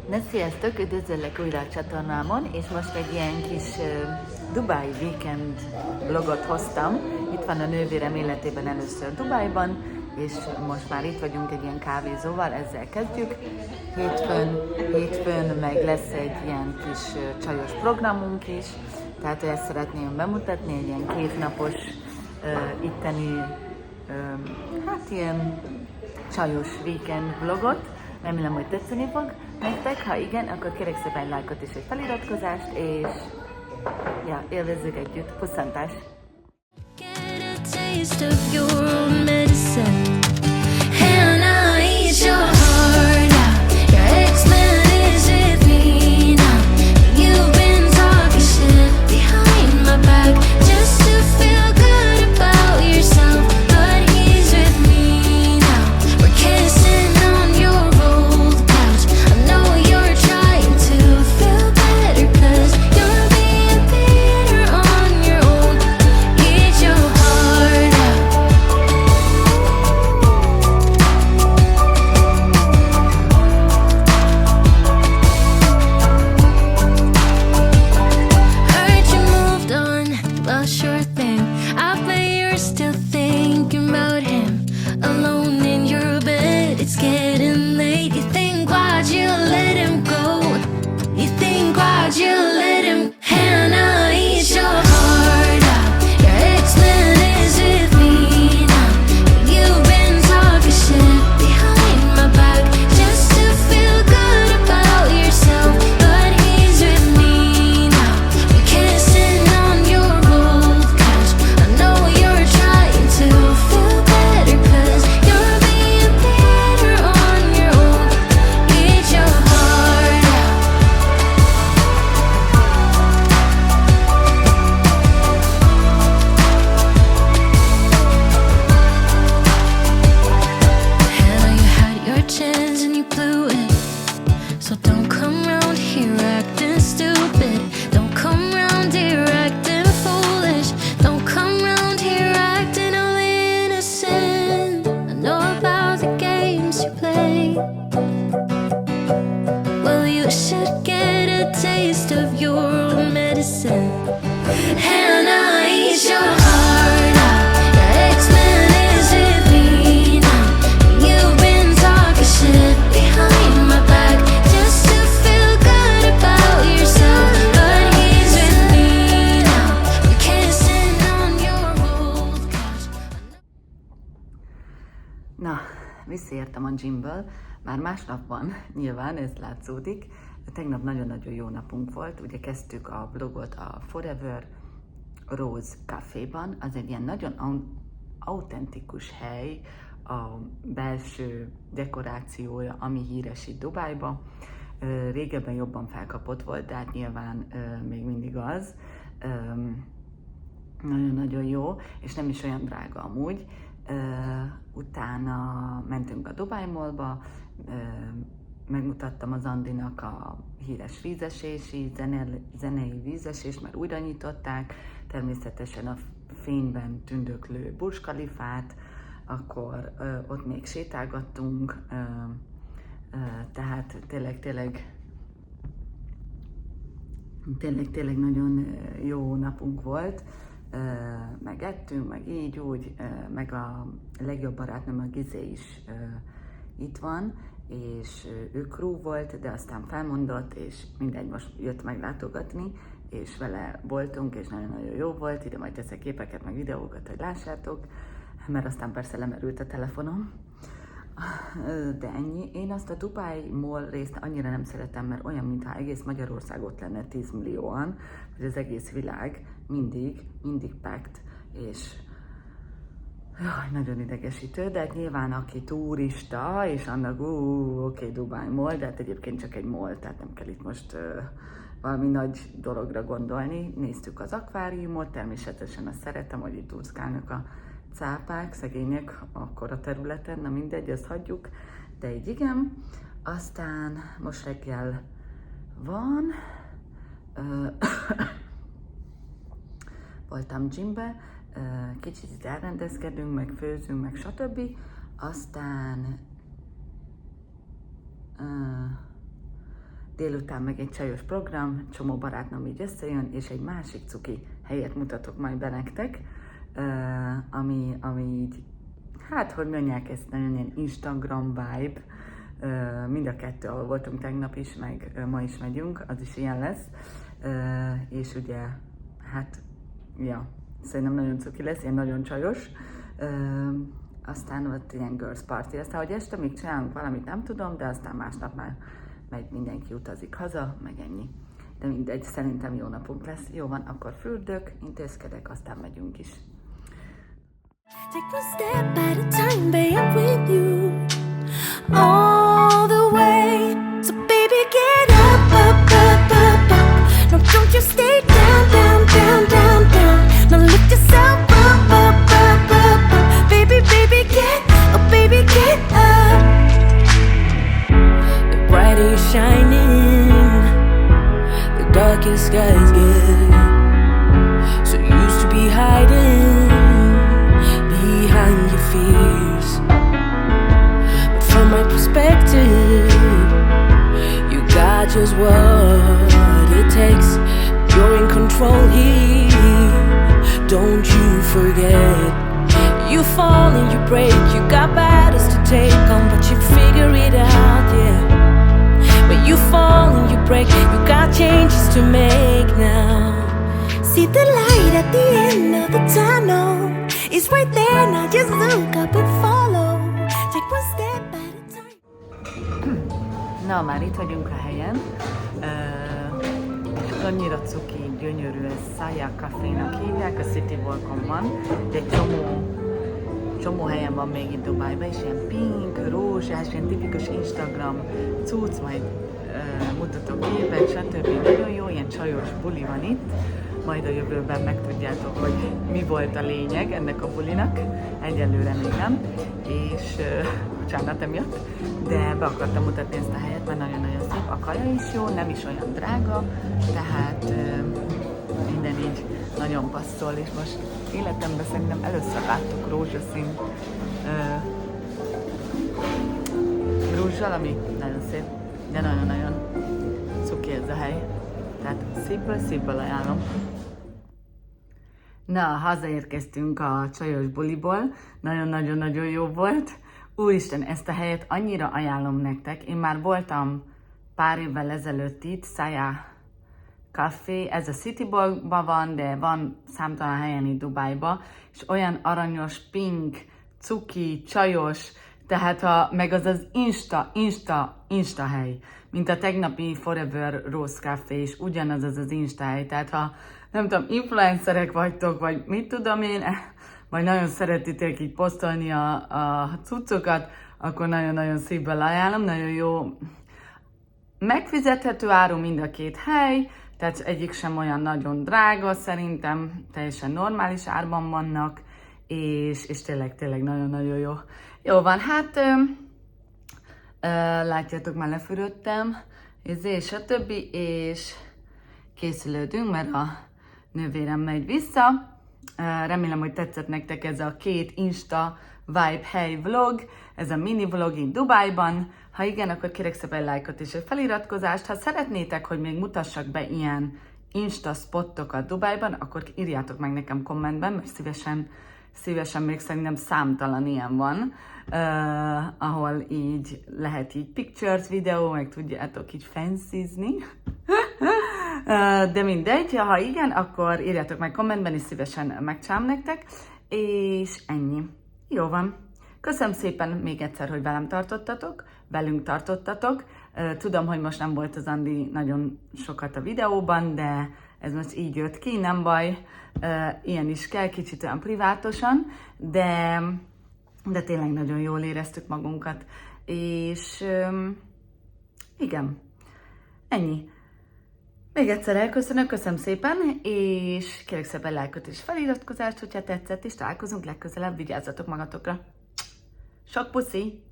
Na sziasztok, üdvözöllek újra a csatornámon, és most egy ilyen kis Dubai Weekend vlogot hoztam. Itt van a nővérem életében először Dubaiban, és most már itt vagyunk egy ilyen kávézóval, ezzel kezdjük. Hétfőn meg lesz egy ilyen kis csajos programunk is, tehát ezt szeretném bemutatni, egy ilyen 2 napos itteni, hát ilyen csajos weekend vlogot. Remélem, hogy tetszeni fog nektek, ha igen, akkor kérek szépen egy lájkot és egy feliratkozást, és ja, élvezzük együtt. Pusszantás! Na, visszaértem a gymből, már másnap van, nyilván ez látszódik. Tegnap nagyon-nagyon jó napunk volt, ugye kezdtük a vlogot a Forever Rose Caféban, az egy ilyen nagyon autentikus hely, a belső dekorációja, ami híres itt Dubájba. Régebben jobban felkapott volt, de hát nyilván még mindig az. Nagyon-nagyon jó, és nem is olyan drága amúgy. Utána mentünk a Dubai Mallba, megmutattam az Andinak a híres vízesési, zenei vízesést, mert újra nyitották, természetesen a fényben tündöklő Burj Khalifát, akkor ott még sétálgattunk, tehát tényleg nagyon jó napunk volt. Meg ettünk, meg így úgy, meg a legjobb barátnőm, a Gizé is itt van, és ő crew volt, de aztán felmondott, és mindegy, most jött meglátogatni, és vele voltunk, és nagyon-nagyon jó volt, ide majd teszek képeket, meg videókat, hogy lássátok, mert aztán persze lemerült a telefonom. De ennyi. Én azt a Dubai Mall részt annyira nem szeretem, mert olyan, mintha egész Magyarország ott lenne 10 millióan, hogy az egész világ mindig packed, és jaj, nagyon idegesítő, de hát nyilván aki turista, és annak oké, Dubai Mall, de hát egyébként csak egy mall, tehát nem kell itt most valami nagy dologra gondolni. Néztük az akváriumot, természetesen azt szeretem, hogy itt úszkálnak a cápák, szegények akkor a területen, na mindegy, ezt hagyjuk, de így igen. Aztán most reggel van, voltam gymbe, kicsit itt elrendezkedünk, meg főzünk, meg stb. Aztán délután meg egy csajos program, csomó barátnőm így összejön, és egy másik cuki helyet mutatok majd be nektek, ami így, hát hogy mondják, ezt nagyon ilyen Instagram vibe, mind a kettő, ahol voltunk tegnap is, meg ma is megyünk, az is ilyen lesz, és ugye, hát, ja, szerintem nagyon cuki lesz, ilyen nagyon csajos, aztán ott ilyen girls party, aztán hogy este még csinálunk valamit, nem tudom, de aztán másnap már megy, mindenki utazik haza, meg ennyi. De mindegy, szerintem jó napunk lesz. Jó van, akkor fürdök, intézkedek, aztán megyünk is. Take one step at a time, babe, I'm with you all the way. So baby, get up, up, up, up, up. No, don't you stay down, down, down, down, down. Now lift yourself up, up, up, up, up. Baby, baby, get up, baby, get up. The bright is shining, the darkest skies get so used to be hiding behind your fears, but from my perspective, you got just what it takes. You're in control here, don't you forget. You fall and you break, you got battles to take on, but you figure it out, yeah. When you fall and you break, you got changes to make now. See the light at the end of the tunnel. It's right there, now just look up and follow. Take one step at a time. Na, már itt vagyunk a helyen. Annyira cuki, gyönyörű, ez Saya Cafénak hívják, a City Walkon van, de egy csomó helyen van még itt Dubájban, és ilyen pink, rózsás, ilyen tipikus Instagram cucc, majd mutatok képet, stb. Nagyon jó, ilyen csajos buli van itt. Majd a jövőben megtudjátok, hogy mi volt a lényeg ennek a bulinak. Egyelőre még nem, és bocsánat emiatt, de be akartam mutatni ezt a helyet, mert nagyon-nagyon szép. A kaja is jó, nem is olyan drága, tehát minden így nagyon passzol, és most életemben szerintem először láttuk rózsaszín rúzsal, ami nagyon szép, de nagyon-nagyon cuki ez a hely. Tehát szépből ajánlom. Na, hazaérkeztünk a csajos buliból, nagyon-nagyon jó volt. Úristen, ezt a helyet annyira ajánlom nektek. Én már voltam pár évvel ezelőtt itt, Saya Café, ez a Cityban van, de van számtalan helyen itt Dubájba, és olyan aranyos, pink, cuki, csajos, tehát meg az Insta hely, mint a tegnapi Forever Rose Café, és ugyanaz az Insta hely, tehát ha nem tudom, influencerek vagytok, vagy mit tudom én, vagy nagyon szeretitek így posztolni a cuccokat, akkor nagyon-nagyon szívből ajánlom, nagyon jó, megfizethető áru mind a két hely, tehát egyik sem olyan nagyon drága, szerintem teljesen normális árban vannak, és tényleg nagyon-nagyon jó. Jó van, hát látjátok, már lefürödtem, és a többi, és készülődünk, mert a nővérem megy vissza. Remélem, hogy tetszett nektek ez a két Insta Vibe hely vlog, ez a mini vlog itt Dubájban. Ha igen, akkor kérek szépen lájkot és egy feliratkozást. Ha szeretnétek, hogy még mutassak be ilyen Insta spottokat Dubájban, akkor írjátok meg nekem kommentben, mert szívesen még szerintem számtalan ilyen van, ahol így lehet így pictures, videó, meg tudjátok így fancyzni. De mindegy, ha igen, akkor írjátok meg kommentben, és szívesen megcsinálom nektek, és ennyi. Jó van. Köszönöm szépen még egyszer, hogy velünk tartottatok. Tudom, hogy most nem volt az Andi nagyon sokat a videóban, de ez most így jött ki, nem baj. Ilyen is kell, kicsit olyan privátosan, de tényleg nagyon jól éreztük magunkat. És igen, ennyi. Még egyszer elköszönök, köszönöm szépen, és kérek szépen lájkot és feliratkozást, hogyha tetszett, és találkozunk legközelebb, vigyázzatok magatokra. Sok puszi!